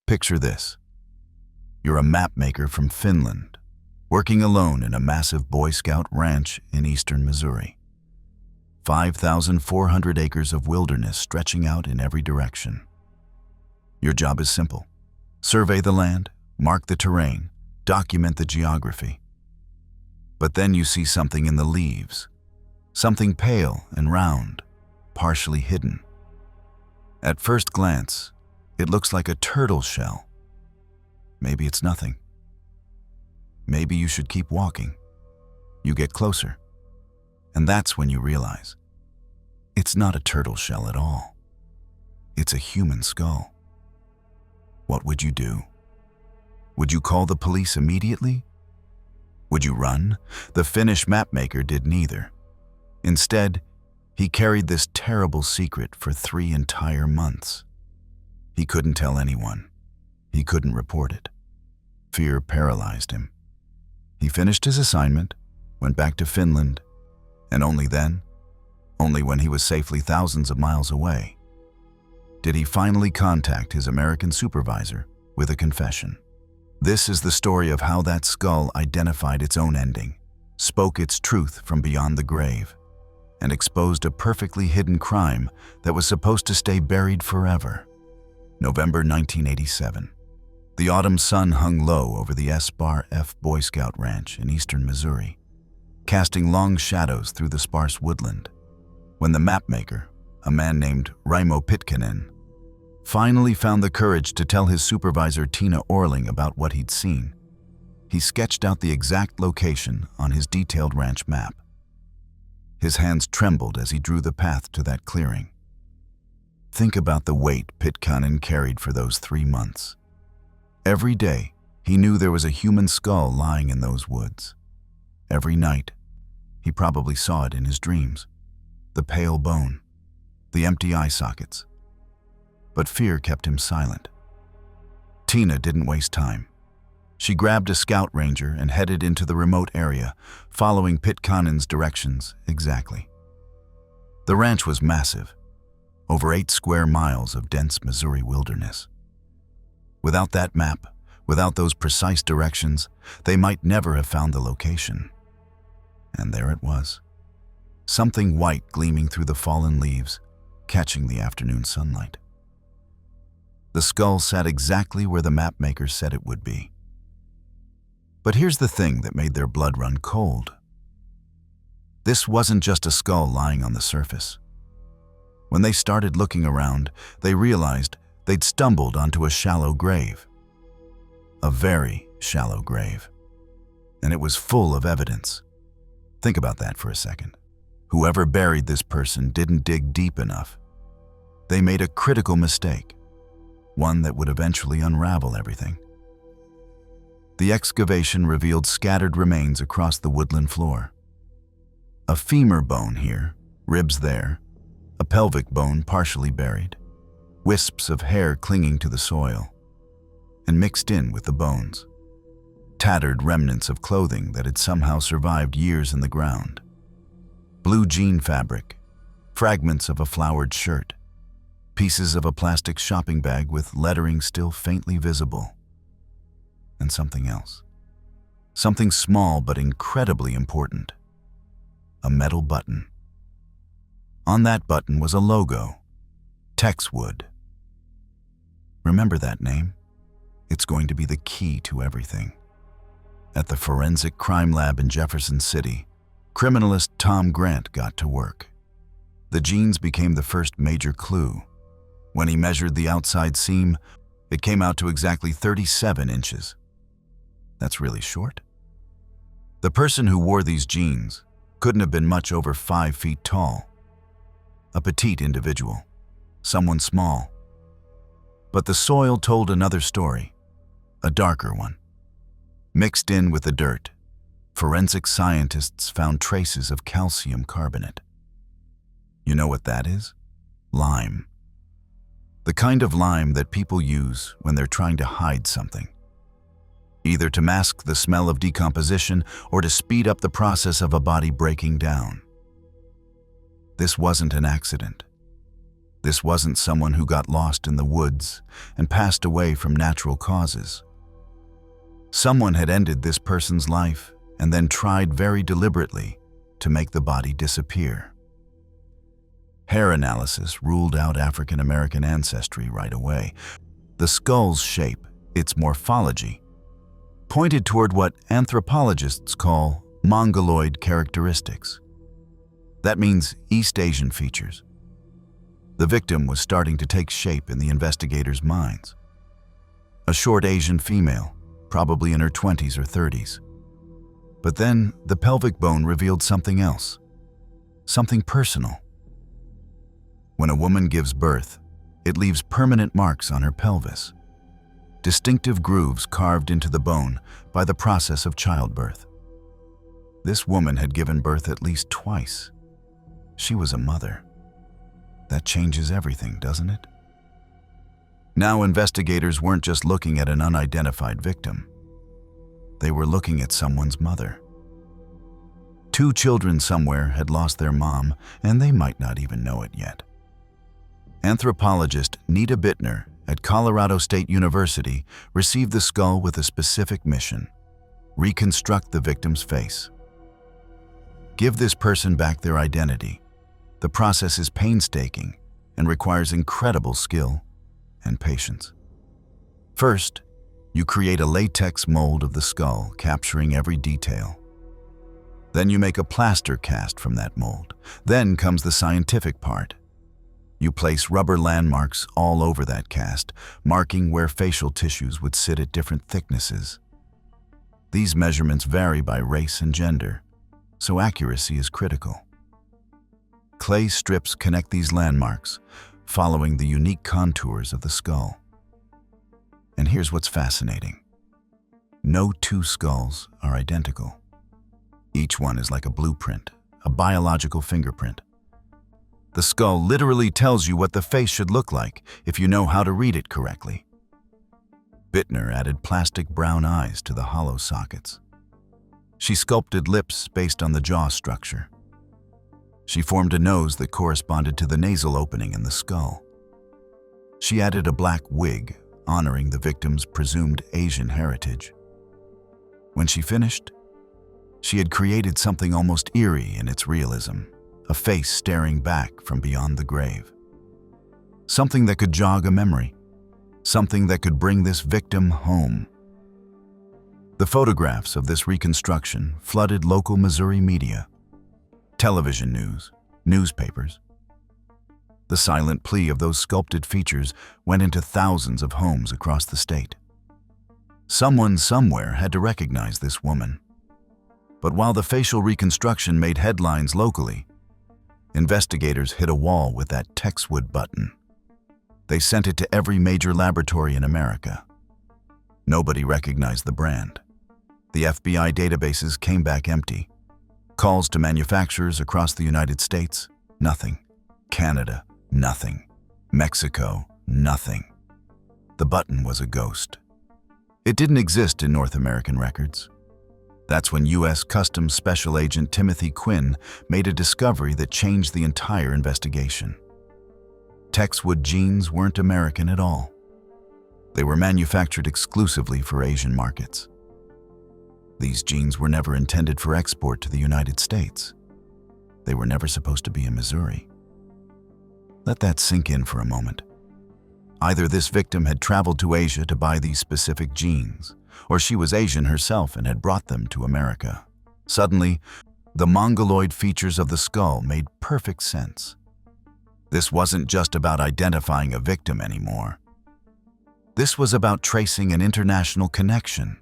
Picture this. You're a map maker from Finland, working alone in a massive Boy Scout ranch in eastern Missouri. 5,400 acres of wilderness stretching out in every direction. Your job is simple. Survey the land, mark the terrain, document the geography. But then you see something in the leaves, something pale and round, partially hidden. At first glance, it looks like a turtle shell. Maybe it's nothing. Maybe you should keep walking. You get closer, and that's when you realize it's not a turtle shell at all. It's a human skull. What would you do? Would you call the police immediately? Would you run? The Finnish mapmaker did neither. Instead, he carried this terrible secret for 3 entire months. He couldn't tell anyone. He couldn't report it. Fear paralyzed him. He finished his assignment, went back to Finland, and only then, only when he was safely thousands of miles away, did he finally contact his American supervisor with a confession. This is the story of how that skull identified its own ending, spoke its truth from beyond the grave, and exposed a perfectly hidden crime that was supposed to stay buried forever. November 1987. The autumn sun hung low over the S-Bar F Boy Scout Ranch in eastern Missouri, casting long shadows through the sparse woodland, when the mapmaker, a man named Raimo Pitkänen, finally found the courage to tell his supervisor Tina Orling about what he'd seen. He sketched out the exact location on his detailed ranch map. His hands trembled as he drew the path to that clearing. Think about the weight Pitkänen carried for those 3 months. Every day, he knew there was a human skull lying in those woods. Every night, he probably saw it in his dreams. The pale bone, the empty eye sockets. But fear kept him silent. Tina didn't waste time. She grabbed a scout ranger and headed into the remote area, following Pitkanen's directions exactly. The ranch was massive, over 8 square miles of dense Missouri wilderness. Without that map, without those precise directions, they might never have found the location. And there it was. Something white gleaming through the fallen leaves, catching the afternoon sunlight. The skull sat exactly where the mapmaker said it would be. But here's the thing that made their blood run cold. This wasn't just a skull lying on the surface. When they started looking around, they realized they'd stumbled onto a shallow grave. A very shallow grave. And it was full of evidence. Think about that for a second. Whoever buried this person didn't dig deep enough. They made a critical mistake, one that would eventually unravel everything. The excavation revealed scattered remains across the woodland floor. A femur bone here, ribs there, a pelvic bone partially buried, wisps of hair clinging to the soil, and mixed in with the bones, tattered remnants of clothing that had somehow survived years in the ground, blue jean fabric, fragments of a flowered shirt, pieces of a plastic shopping bag with lettering still faintly visible, and something else. Something small but incredibly important. A metal button. On that button was a logo, Texwood. Remember that name? It's going to be the key to everything. At the Forensic Crime Lab in Jefferson City, criminalist Tom Grant got to work. The jeans became the first major clue. When he measured the outside seam, it came out to exactly 37 inches. That's really short. The person who wore these jeans couldn't have been much over 5 feet tall. A petite individual, someone small. But the soil told another story, a darker one. Mixed in with the dirt, forensic scientists found traces of calcium carbonate. You know what that is? Lime. The kind of lime that people use when they're trying to hide something. Either to mask the smell of decomposition or to speed up the process of a body breaking down. This wasn't an accident. This wasn't someone who got lost in the woods and passed away from natural causes. Someone had ended this person's life and then tried very deliberately to make the body disappear. Hair analysis ruled out African American ancestry right away. The skull's shape, its morphology, pointed toward what anthropologists call Mongoloid characteristics. That means East Asian features. The victim was starting to take shape in the investigators' minds. A short Asian female, probably in her 20s or 30s. But then the pelvic bone revealed something else, something personal. When a woman gives birth, it leaves permanent marks on her pelvis, distinctive grooves carved into the bone by the process of childbirth. This woman had given birth at least twice. She was a mother. That changes everything, doesn't it? Now investigators weren't just looking at an unidentified victim. They were looking at someone's mother. 2 children somewhere had lost their mom, and they might not even know it yet. Anthropologist Nita Bittner at Colorado State University received the skull with a specific mission: reconstruct the victim's face. Give this person back their identity. The process is painstaking and requires incredible skill and patience. First, you create a latex mold of the skull, capturing every detail. Then you make a plaster cast from that mold. Then comes the scientific part. You place rubber landmarks all over that cast, marking where facial tissues would sit at different thicknesses. These measurements vary by race and gender, so accuracy is critical. Clay strips connect these landmarks, following the unique contours of the skull. And here's what's fascinating. No 2 skulls are identical. Each one is like a blueprint, a biological fingerprint. The skull literally tells you what the face should look like if you know how to read it correctly. Bittner added plastic brown eyes to the hollow sockets. She sculpted lips based on the jaw structure. She formed a nose that corresponded to the nasal opening in the skull. She added a black wig, honoring the victim's presumed Asian heritage. When she finished, she had created something almost eerie in its realism, a face staring back from beyond the grave. Something that could jog a memory, something that could bring this victim home. The photographs of this reconstruction flooded local Missouri media, television news, newspapers. The silent plea of those sculpted features went into thousands of homes across the state. Someone somewhere had to recognize this woman. But while the facial reconstruction made headlines locally, investigators hit a wall with that Texwood button. They sent it to every major laboratory in America. Nobody recognized the brand. The FBI databases came back empty. Calls to manufacturers across the United States, nothing. Canada, nothing. Mexico, nothing. The button was a ghost. It didn't exist in North American records. That's when U.S. Customs Special Agent Timothy Quinn made a discovery that changed the entire investigation. Texwood jeans weren't American at all. They were manufactured exclusively for Asian markets. These jeans were never intended for export to the United States. They were never supposed to be in Missouri. Let that sink in for a moment. Either this victim had traveled to Asia to buy these specific jeans, or she was Asian herself and had brought them to America. Suddenly, the mongoloid features of the skull made perfect sense. This wasn't just about identifying a victim anymore. This was about tracing an international connection,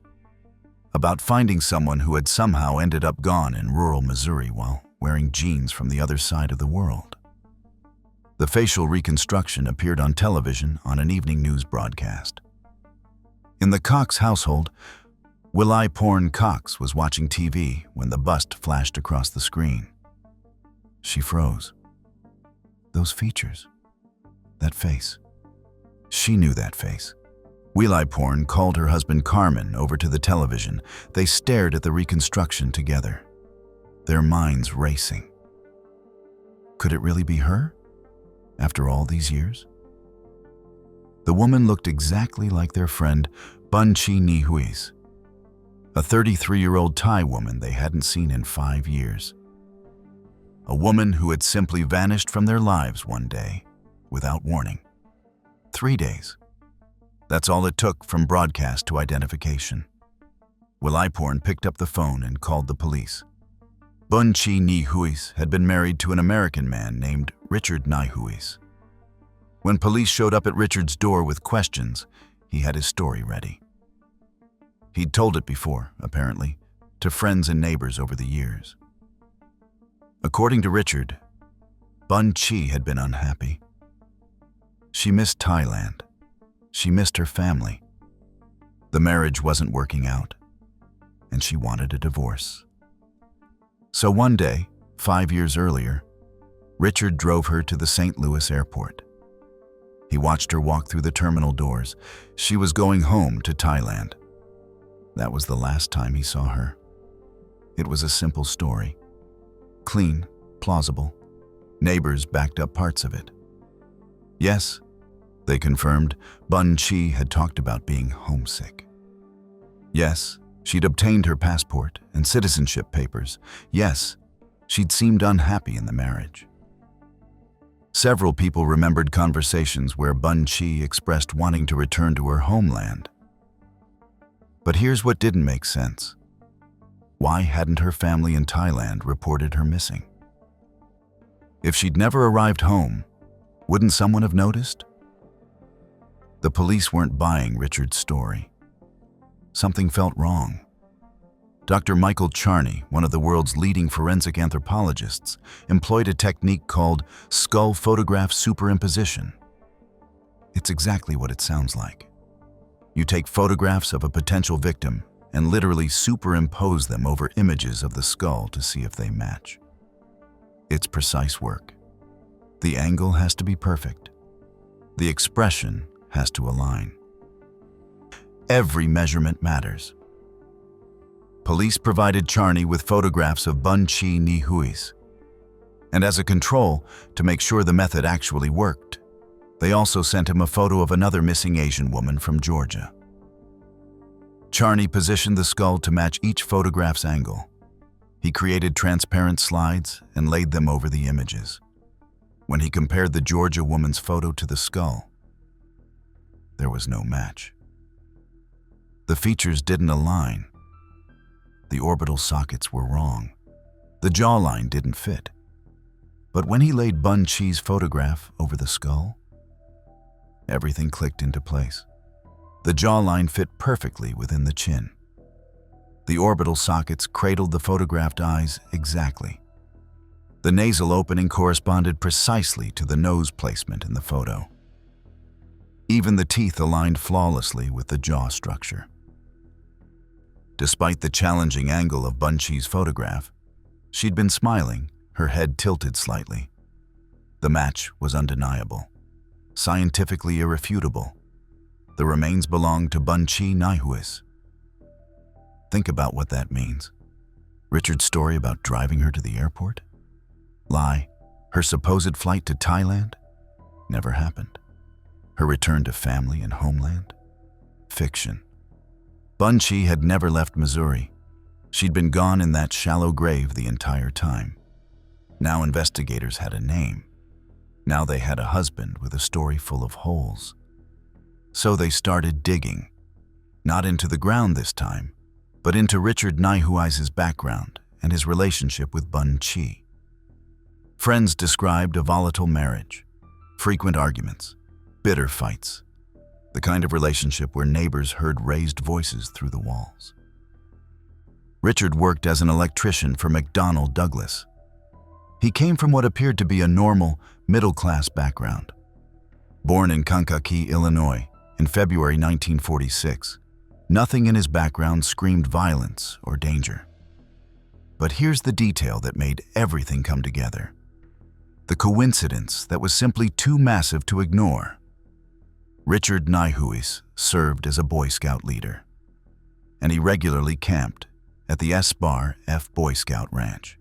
about finding someone who had somehow ended up gone in rural Missouri while wearing jeans from the other side of the world. The facial reconstruction appeared on television on an evening news broadcast. In the Cox household, Willie Porn Cox was watching TV when the bust flashed across the screen. She froze. Those features, that face. She knew that face. Willie Porn called her husband Carmen over to the television. They stared at the reconstruction together, their minds racing. Could it really be her? after all these years? The woman looked exactly like their friend Bun Chi Ni Huis, a 33-year-old Thai woman they hadn't seen in 5 years. A woman who had simply vanished from their lives one day, without warning. 3 days. That's all it took from broadcast to identification. Willaiporn picked up the phone and called the police. Bun Chi Ni Huis had been married to an American man named Richard Ni Huis. When police showed up at Richard's door with questions, he had his story ready. He'd told it before, apparently, to friends and neighbors over the years. According to Richard, Bun Chi had been unhappy. She missed Thailand. She missed her family. The marriage wasn't working out, and she wanted a divorce. So one day, 5 years earlier, Richard drove her to the St. Louis airport. He watched her walk through the terminal doors. She was going home to Thailand. That was the last time he saw her. It was a simple story. Clean, plausible. Neighbors backed up parts of it. Yes, they confirmed, Bun Chi had talked about being homesick. Yes, she'd obtained her passport and citizenship papers. Yes, she'd seemed unhappy in the marriage. Several people remembered conversations where Bun Chi expressed wanting to return to her homeland. But here's what didn't make sense. Why hadn't her family in Thailand reported her missing? If she'd never arrived home, wouldn't someone have noticed? The police weren't buying Richard's story. Something felt wrong. Dr. Michael Charney, one of the world's leading forensic anthropologists, employed a technique called skull photograph superimposition. It's exactly what it sounds like. You take photographs of a potential victim and literally superimpose them over images of the skull to see if they match. It's precise work. The angle has to be perfect. The expression has to align. Every measurement matters. Police provided Charney with photographs of Bun Chi Ni Huis. And as a control, to make sure the method actually worked, they also sent him a photo of another missing Asian woman from Georgia. Charney positioned the skull to match each photograph's angle. He created transparent slides and laid them over the images. When he compared the Georgia woman's photo to the skull, there was no match. The features didn't align. The orbital sockets were wrong. The jawline didn't fit. But when he laid Bun Chi's photograph over the skull, everything clicked into place. The jawline fit perfectly within the chin. The orbital sockets cradled the photographed eyes exactly. The nasal opening corresponded precisely to the nose placement in the photo. Even the teeth aligned flawlessly with the jaw structure. Despite the challenging angle of Bun Chi's photograph, she'd been smiling, her head tilted slightly. The match was undeniable, scientifically irrefutable. The remains belonged to Bun Chi Ni Huis. Think about what that means. Richard's story about driving her to the airport? Lie. Her supposed flight to Thailand? Never happened. Her return to family and homeland? Fiction. Bun Chi had never left Missouri. She'd been gone in that shallow grave the entire time. Now investigators had a name. Now they had a husband with a story full of holes. So they started digging. Not into the ground this time, but into Richard Ni Huis's background and his relationship with Bun Chi. Friends described a volatile marriage, frequent arguments, bitter fights, the kind of relationship where neighbors heard raised voices through the walls. Richard worked as an electrician for McDonnell Douglas. He came from what appeared to be a normal, middle-class background. Born in Kankakee, Illinois, in February 1946, nothing in his background screamed violence or danger. But here's the detail that made everything come together. The coincidence that was simply too massive to ignore. Richard Ni Huis served as a Boy Scout leader, and he regularly camped at the S-Bar F Boy Scout Ranch,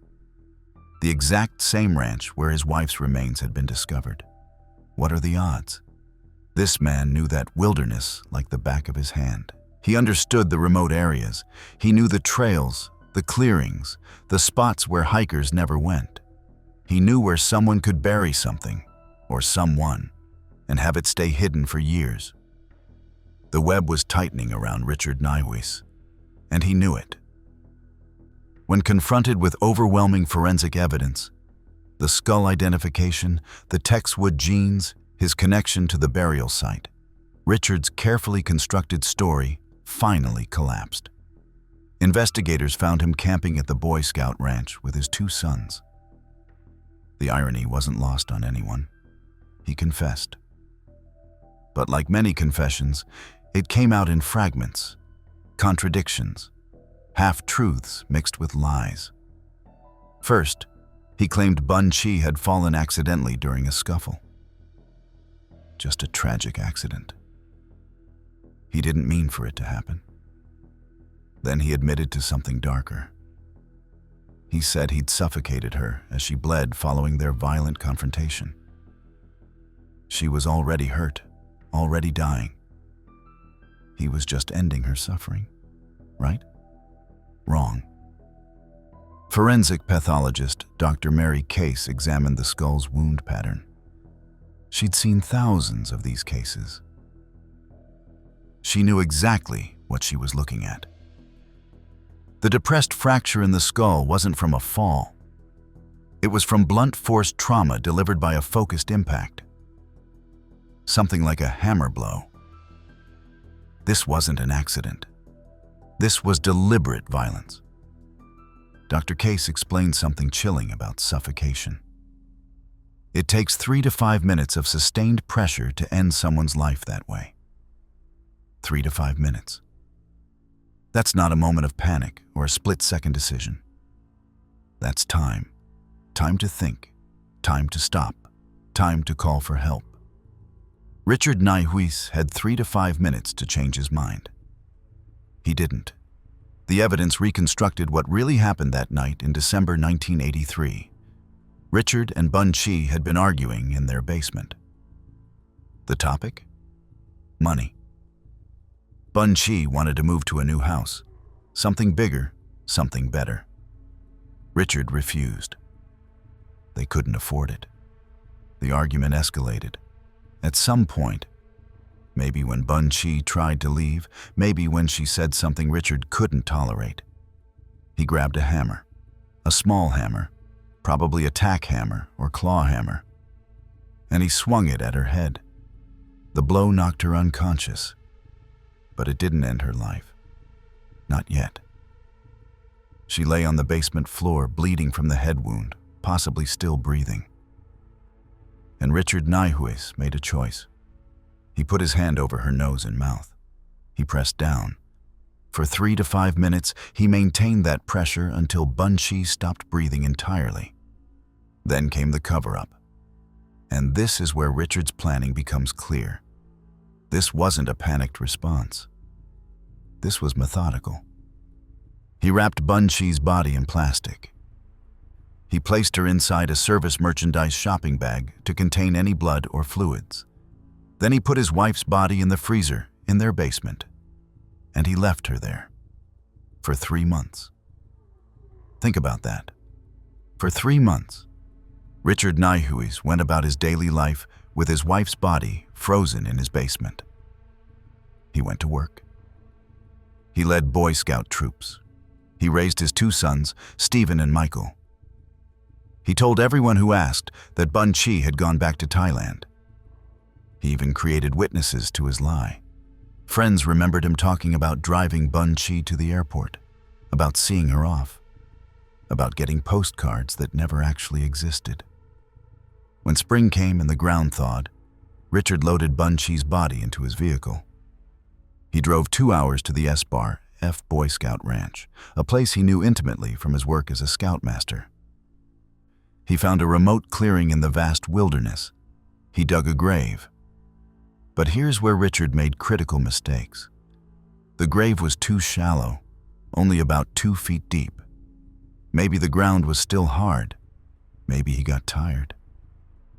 the exact same ranch where his wife's remains had been discovered. What are the odds? This man knew that wilderness like the back of his hand. He understood the remote areas. He knew the trails, the clearings, the spots where hikers never went. He knew where someone could bury something, or someone, and have it stay hidden for years. The web was tightening around Richard Nijhuis, and he knew it. When confronted with overwhelming forensic evidence, the skull identification, the Texwood genes, his connection to the burial site, Richard's carefully constructed story finally collapsed. Investigators found him camping at the Boy Scout ranch with his 2 sons. The irony wasn't lost on anyone. He confessed. But like many confessions, it came out in fragments, contradictions, half-truths mixed with lies. First, he claimed Bun Chi had fallen accidentally during a scuffle. Just a tragic accident. He didn't mean for it to happen. Then he admitted to something darker. He said he'd suffocated her as she bled following their violent confrontation. She was already hurt, already dying. He was just ending her suffering, right? Wrong. Forensic pathologist Dr. Mary Case examined the skull's wound pattern. She'd seen thousands of these cases. She knew exactly what she was looking at. The depressed fracture in the skull wasn't from a fall. It was from blunt force trauma delivered by a focused impact. Something like a hammer blow. This wasn't an accident. This was deliberate violence. Dr. Case explained something chilling about suffocation. It takes 3 to 5 minutes of sustained pressure to end someone's life that way. 3 to 5 minutes. That's not a moment of panic or a split-second decision. That's time. Time to think. Time to stop. Time to call for help. Richard Nijhuis had 3 to 5 minutes to change his mind. He didn't. The evidence reconstructed what really happened that night in December 1983. Richard and Bun Chi had been arguing in their basement. The topic? Money. Bun Chi wanted to move to a new house. Something bigger, something better. Richard refused. They couldn't afford it. The argument escalated. At some point, maybe when Bun Chi tried to leave, maybe when she said something Richard couldn't tolerate, he grabbed a hammer, a small hammer, probably a tack hammer or claw hammer, and he swung it at her head. The blow knocked her unconscious, but it didn't end her life. Not yet. She lay on the basement floor, bleeding from the head wound, possibly still breathing. And Richard Nijhuis made a choice. He put his hand over her nose and mouth. He pressed down. For 3 to 5 minutes, he maintained that pressure until Bun Chi stopped breathing entirely. Then came the cover-up. And this is where Richard's planning becomes clear. This wasn't a panicked response. This was methodical. He wrapped Bun Chi's body in plastic. He placed her inside a service merchandise shopping bag to contain any blood or fluids. Then he put his wife's body in the freezer in their basement, and he left her there for 3 months. Think about that. For 3 months, Richard Nijhuis went about his daily life with his wife's body frozen in his basement. He went to work. He led Boy Scout troops. He raised his 2 sons, Stephen and Michael. He told everyone who asked that Bun Chi had gone back to Thailand. He even created witnesses to his lie. Friends remembered him talking about driving Bun Chi to the airport, about seeing her off, about getting postcards that never actually existed. When spring came and the ground thawed, Richard loaded Bun Chi's body into his vehicle. He drove 2 hours to the S-Bar F Boy Scout Ranch, a place he knew intimately from his work as a scoutmaster. He found a remote clearing in the vast wilderness. He dug a grave. But here's where Richard made critical mistakes. The grave was too shallow, only about 2 feet deep. Maybe the ground was still hard. Maybe he got tired.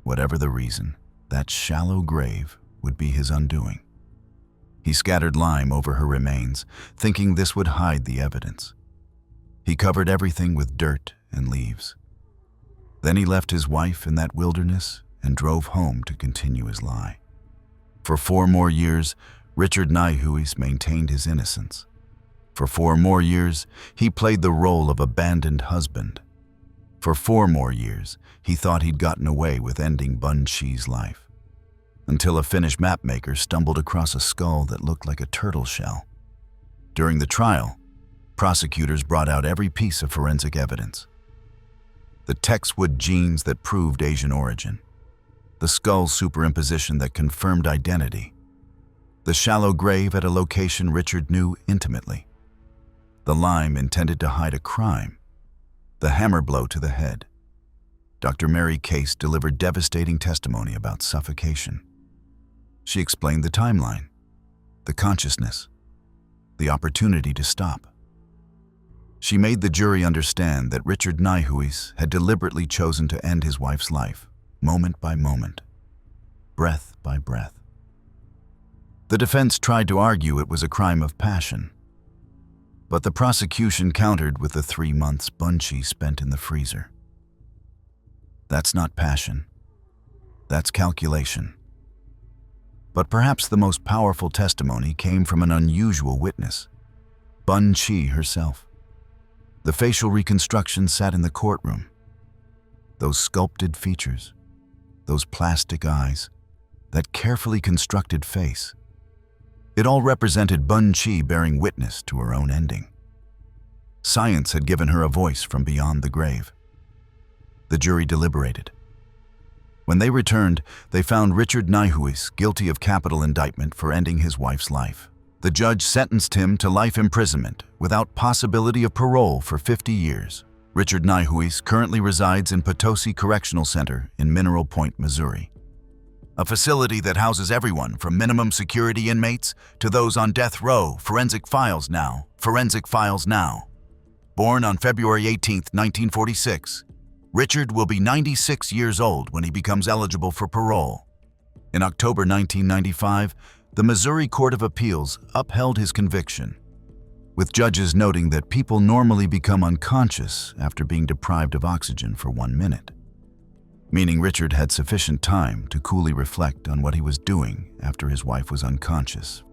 Whatever the reason, that shallow grave would be his undoing. He scattered lime over her remains, thinking this would hide the evidence. He covered everything with dirt and leaves. Then he left his wife in that wilderness and drove home to continue his lie. For 4 more years, Richard Nijhuis maintained his innocence. For 4 more years, he played the role of abandoned husband. For 4 more years, he thought he'd gotten away with ending Bun Chi's life. Until a Finnish mapmaker stumbled across a skull that looked like a turtle shell. During the trial, prosecutors brought out every piece of forensic evidence. The Texwood genes that proved Asian origin. The skull superimposition that confirmed identity. The shallow grave at a location Richard knew intimately. The lime intended to hide a crime. The hammer blow to the head. Dr. Mary Case delivered devastating testimony about suffocation. She explained the timeline, the consciousness, the opportunity to stop. She made the jury understand that Richard Nijhuis had deliberately chosen to end his wife's life, moment by moment, breath by breath. The defense tried to argue it was a crime of passion, but the prosecution countered with the 3 months Bun Chi spent in the freezer. That's not passion. That's calculation. But perhaps the most powerful testimony came from an unusual witness, Bun Chi herself. The facial reconstruction sat in the courtroom. Those sculpted features, those plastic eyes, that carefully constructed face. It all represented Bun Chi bearing witness to her own ending. Science had given her a voice from beyond the grave. The jury deliberated. When they returned, they found Richard Nijhuis guilty of capital indictment for ending his wife's life. The judge sentenced him to life imprisonment without possibility of parole for 50 years. Richard Nijhuis currently resides in Potosi Correctional Center in Mineral Point, Missouri. A facility that houses everyone from minimum security inmates to those on death row. Forensic Files Now. Forensic Files Now. Born on February 18, 1946, Richard will be 96 years old when he becomes eligible for parole. In October 1995, the Missouri Court of Appeals upheld his conviction, with judges noting that people normally become unconscious after being deprived of oxygen for 1 minute, meaning Richard had sufficient time to coolly reflect on what he was doing after his wife was unconscious.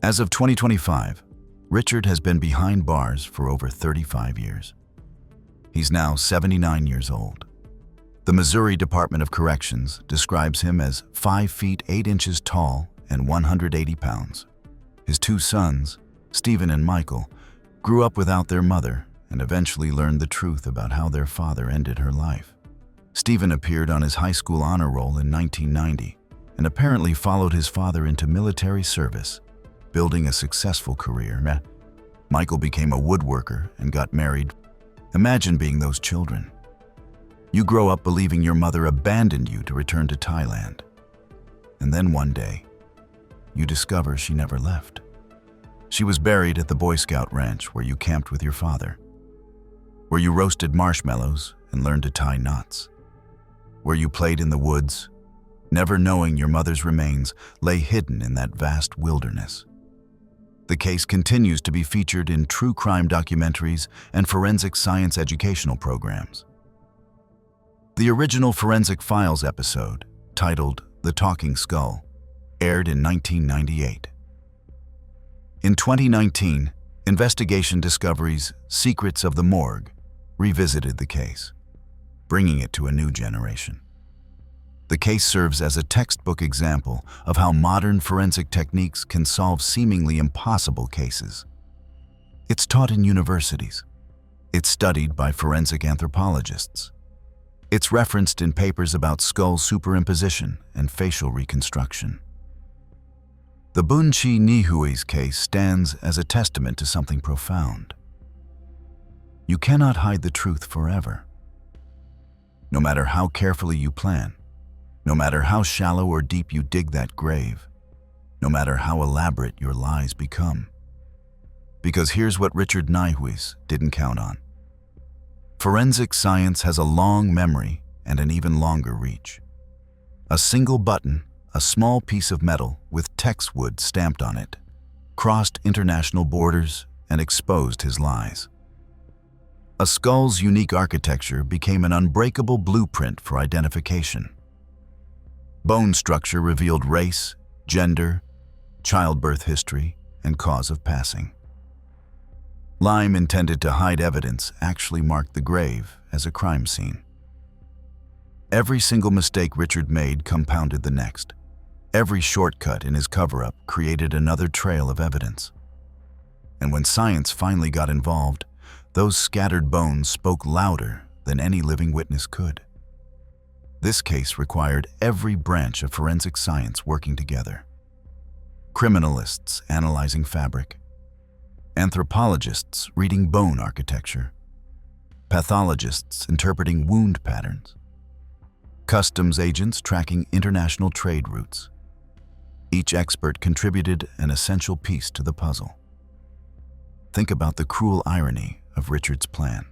As of 2025, Richard has been behind bars for over 35 years. He's now 79 years old. The Missouri Department of Corrections describes him as 5 feet 8 inches tall and 180 pounds. His 2 sons, Stephen and Michael, grew up without their mother and eventually learned the truth about how their father ended her life. Stephen appeared on his high school honor roll in 1990 and apparently followed his father into military service, building a successful career. Michael became a woodworker and got married. Imagine being those children. You grow up believing your mother abandoned you to return to Thailand. And then one day, you discover she never left. She was buried at the Boy Scout ranch where you camped with your father, where you roasted marshmallows and learned to tie knots, where you played in the woods, never knowing your mother's remains lay hidden in that vast wilderness. The case continues to be featured in true crime documentaries and forensic science educational programs. The original Forensic Files episode, titled The Talking Skull, aired in 1998. In 2019, Investigation Discovery's Secrets of the Morgue revisited the case, bringing it to a new generation. The case serves as a textbook example of how modern forensic techniques can solve seemingly impossible cases. It's taught in universities. It's studied by forensic anthropologists. It's referenced in papers about skull superimposition and facial reconstruction. The Bun Chi Nijhuis case stands as a testament to something profound. You cannot hide the truth forever. No matter how carefully you plan, no matter how shallow or deep you dig that grave, no matter how elaborate your lies become. Because here's what Richard Nijhuis didn't count on. Forensic science has a long memory and an even longer reach. A single button, a small piece of metal with Texwood stamped on it, crossed international borders and exposed his lies. A skull's unique architecture became an unbreakable blueprint for identification. Bone structure revealed race, gender, childbirth history, and cause of passing. Lime intended to hide evidence actually marked the grave as a crime scene. Every single mistake Richard made compounded the next. Every shortcut in his cover-up created another trail of evidence. And when science finally got involved, those scattered bones spoke louder than any living witness could. This case required every branch of forensic science working together. Criminalists analyzing fabric, anthropologists reading bone architecture, pathologists interpreting wound patterns, customs agents tracking international trade routes. Each expert contributed an essential piece to the puzzle. Think about the cruel irony of Richard's plan.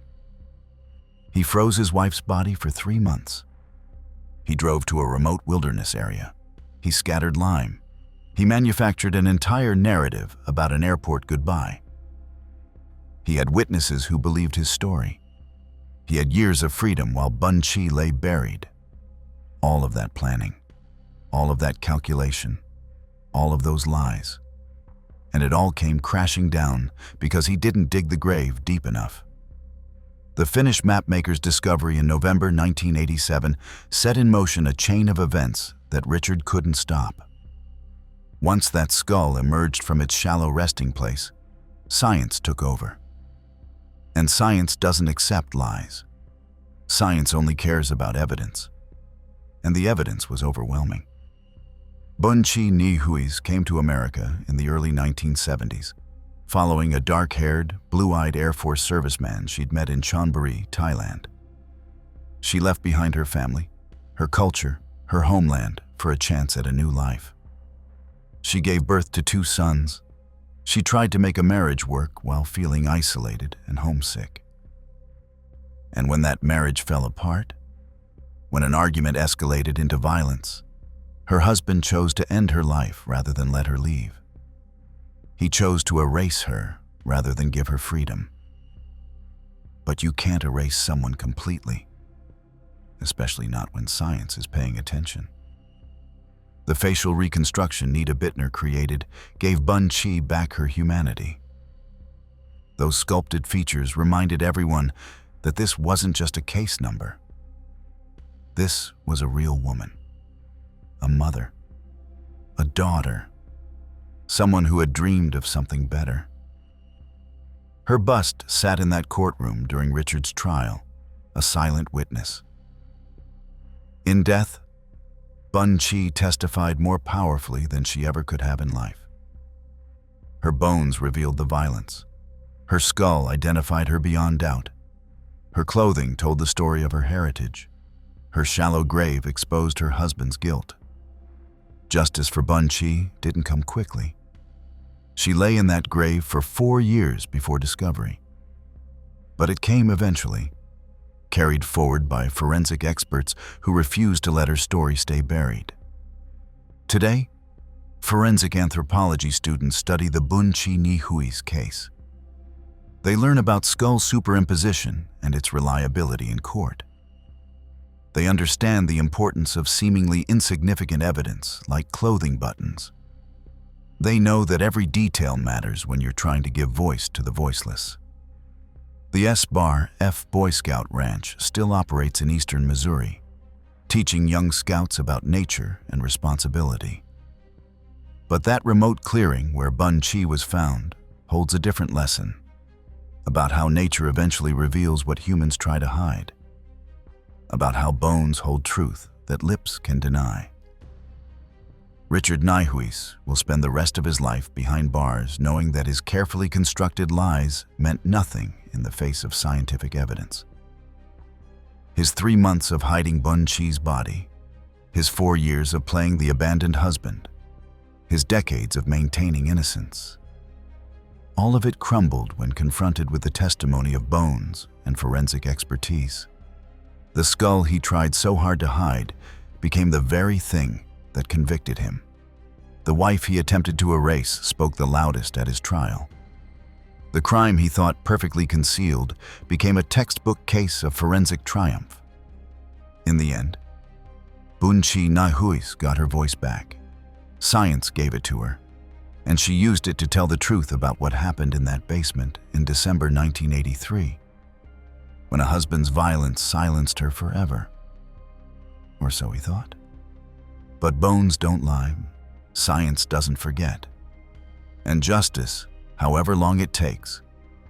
He froze his wife's body for 3 months. He drove to a remote wilderness area. He scattered lime. He manufactured an entire narrative about an airport goodbye. He had witnesses who believed his story. He had years of freedom while Bun Chi lay buried. All of that planning, all of that calculation, all of those lies. And it all came crashing down because he didn't dig the grave deep enough. The Finnish mapmaker's discovery in November 1987 set in motion a chain of events that Richard couldn't stop. Once that skull emerged from its shallow resting place, science took over. And science doesn't accept lies. Science only cares about evidence. And the evidence was overwhelming. Bun Chi Ni Huis came to America in the early 1970s, following a dark-haired, blue-eyed Air Force serviceman she'd met in Chonburi, Thailand. She left behind her family, her culture, her homeland for a chance at a new life. She gave birth to 2 sons. She tried to make a marriage work while feeling isolated and homesick. And when that marriage fell apart, when an argument escalated into violence, her husband chose to end her life rather than let her leave. He chose to erase her rather than give her freedom. But you can't erase someone completely, especially not when science is paying attention. The facial reconstruction Nita Bittner created gave Bun Chi back her humanity. Those sculpted features reminded everyone that this wasn't just a case number. This was a real woman, a mother, a daughter, someone who had dreamed of something better. Her bust sat in that courtroom during Richard's trial, a silent witness. In death, Bun Chi testified more powerfully than she ever could have in life. Her bones revealed the violence. Her skull identified her beyond doubt. Her clothing told the story of her heritage. Her shallow grave exposed her husband's guilt. Justice for Bun Chi didn't come quickly. She lay in that grave for 4 years before discovery. But it came eventually, carried forward by forensic experts who refused to let her story stay buried. Today, forensic anthropology students study the Bun Chi Ni Huis case. They learn about skull superimposition and its reliability in court. They understand the importance of seemingly insignificant evidence like clothing buttons. They know that every detail matters when you're trying to give voice to the voiceless. The S-Bar F Boy Scout Ranch still operates in eastern Missouri, teaching young scouts about nature and responsibility. But that remote clearing where Bun Chi was found holds a different lesson about how nature eventually reveals what humans try to hide, about how bones hold truth that lips can deny. Richard Nijhuis will spend the rest of his life behind bars knowing that his carefully constructed lies meant nothing in the face of scientific evidence. His 3 months of hiding Bun Chi's body, his 4 years of playing the abandoned husband, his decades of maintaining innocence. All of it crumbled when confronted with the testimony of bones and forensic expertise. The skull he tried so hard to hide became the very thing that convicted him. The wife he attempted to erase spoke the loudest at his trial. The crime he thought perfectly concealed became a textbook case of forensic triumph. In the end, Boon Chye Na Hui's got her voice back. Science gave it to her, and she used it to tell the truth about what happened in that basement in December 1983, when a husband's violence silenced her forever. Or so he thought. But bones don't lie, science doesn't forget. And justice, however long it takes,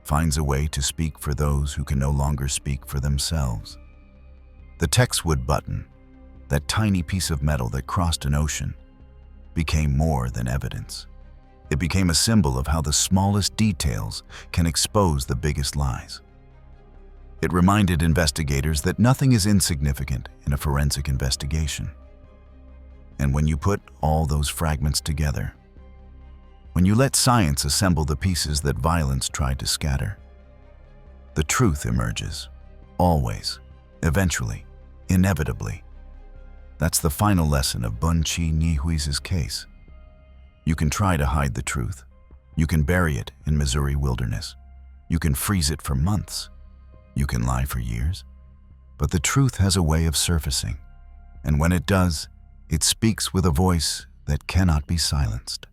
finds a way to speak for those who can no longer speak for themselves. The Texwood button, that tiny piece of metal that crossed an ocean, became more than evidence. It became a symbol of how the smallest details can expose the biggest lies. It reminded investigators that nothing is insignificant in a forensic investigation. And when you put all those fragments together, when you let science assemble the pieces that violence tried to scatter, the truth emerges. Always, eventually, inevitably. That's the final lesson of Boon Chye Na Hui's case. You can try to hide the truth. You can bury it in Missouri wilderness. You can freeze it for months. You can lie for years. But the truth has a way of surfacing. And when it does, it speaks with a voice that cannot be silenced.